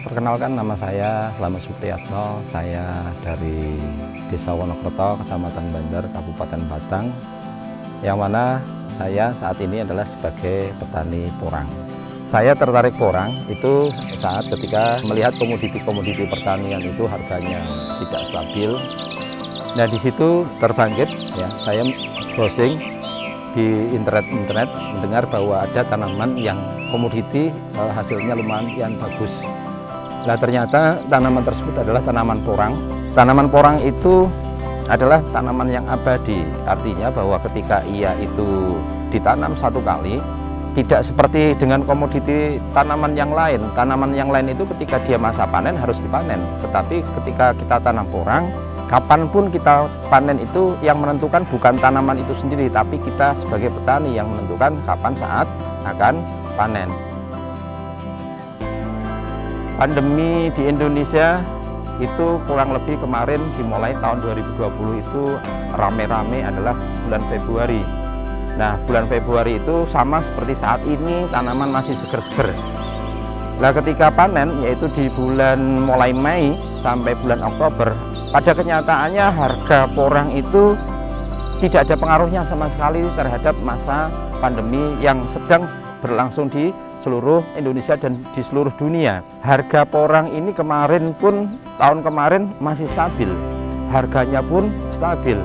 Perkenalkan, nama saya Slamet Supriyatno. Saya dari Desa Wonokerto, Kecamatan Banjar, Kabupaten Batang, yang mana saya saat ini adalah sebagai petani porang. Saya tertarik porang itu saat ketika melihat komoditi-komoditi pertanian itu harganya tidak stabil. Nah, di situ terbangkit ya, saya browsing di internet mendengar bahwa ada tanaman yang komoditi hasilnya lumayan bagus. Nah, ternyata tanaman tersebut adalah tanaman porang. Tanaman porang itu adalah tanaman yang abadi, artinya bahwa ketika ia itu ditanam satu kali, tidak seperti dengan komoditi tanaman yang lain. Tanaman yang lain itu ketika dia masa panen harus dipanen, tetapi ketika kita tanam porang, kapanpun kita panen itu yang menentukan bukan tanaman itu sendiri, tapi kita sebagai petani yang menentukan kapan saat akan panen. Pandemi di Indonesia itu kurang lebih kemarin dimulai tahun 2020 itu rame-rame adalah bulan Februari. Nah, bulan Februari itu sama seperti saat ini tanaman masih seger-seger. Nah, ketika panen yaitu di bulan mulai Mei sampai bulan Oktober, pada kenyataannya harga porang itu tidak ada pengaruhnya sama sekali terhadap masa pandemi yang sedang berlangsung di seluruh Indonesia dan di seluruh dunia. Harga porang ini kemarin pun, tahun kemarin masih stabil, harganya pun stabil.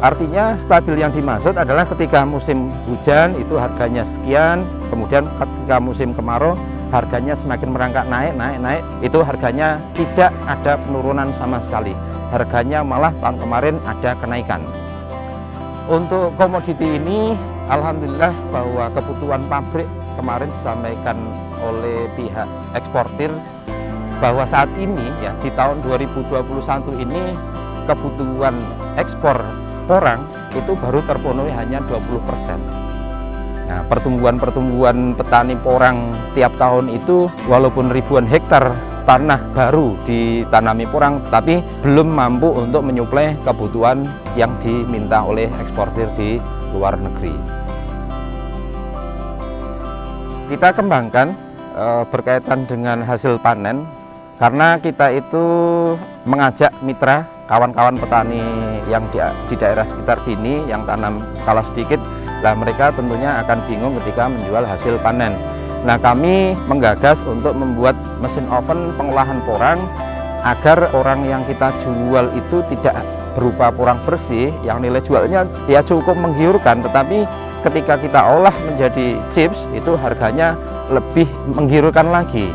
Artinya stabil yang dimaksud adalah ketika musim hujan itu harganya sekian, kemudian ketika musim kemarau harganya semakin merangkak naik, itu harganya tidak ada penurunan sama sekali. Harganya malah tahun kemarin ada kenaikan. Untuk komoditi ini, alhamdulillah bahwa kebutuhan pabrik kemarin disampaikan oleh pihak eksportir bahwa saat ini ya di tahun 2021 ini kebutuhan ekspor porang itu baru terpenuhi hanya 20%. Nah, pertumbuhan petani porang tiap tahun itu walaupun ribuan hektar tanah baru ditanami porang, tapi belum mampu untuk menyuplai kebutuhan yang diminta oleh eksportir di luar negeri. Kita kembangkan berkaitan dengan hasil panen, karena kita itu mengajak mitra kawan-kawan petani yang di daerah sekitar sini yang tanam skala sedikit. Nah, mereka tentunya akan bingung ketika menjual hasil panen. Nah, kami menggagas untuk membuat mesin oven pengolahan porang agar porang yang kita jual itu tidak berupa porang bersih yang nilai jualnya ya cukup menggiurkan, tetapi ketika kita olah menjadi chips itu harganya lebih menggiurkan lagi.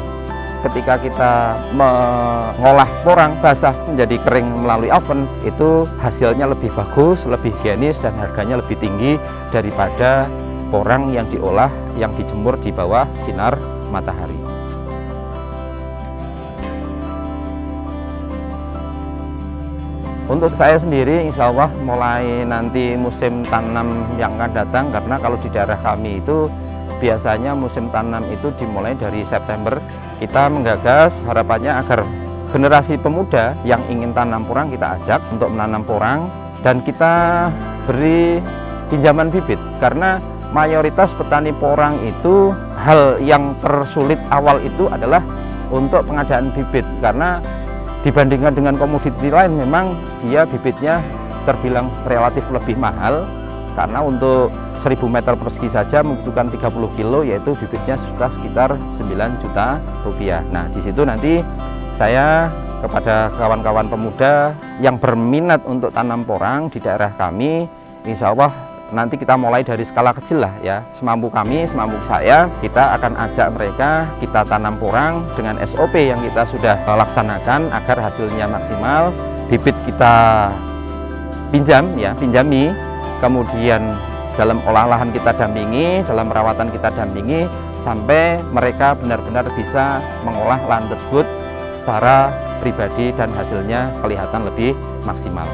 Ketika kita mengolah porang basah menjadi kering melalui oven, itu hasilnya lebih bagus, lebih higienis, dan harganya lebih tinggi daripada porang yang diolah, yang dijemur di bawah sinar matahari. Untuk saya sendiri, insya Allah mulai nanti musim tanam yang akan datang, karena kalau di daerah kami itu biasanya musim tanam itu dimulai dari September. Kita menggagas harapannya agar generasi pemuda yang ingin tanam porang kita ajak untuk menanam porang, dan kita beri pinjaman bibit, karena mayoritas petani porang itu hal yang tersulit awal itu adalah untuk pengadaan bibit, karena dibandingkan dengan komoditi lain memang dia bibitnya terbilang relatif lebih mahal, karena untuk 1000 meter persegi saja membutuhkan 30 kilo, yaitu bibitnya sudah sekitar 9 juta rupiah. Nah, di situ nanti saya kepada kawan-kawan pemuda yang berminat untuk tanam porang di daerah kami, insya Allah nanti kita mulai dari skala kecil lah ya, semampu kami, semampu saya, kita akan ajak mereka, kita tanam porang dengan SOP yang kita sudah laksanakan agar hasilnya maksimal. Bibit kita pinjami, kemudian dalam olah lahan kita dampingi, dalam perawatan kita dampingi, sampai mereka benar-benar bisa mengolah lahan tersebut secara pribadi dan hasilnya kelihatan lebih maksimal.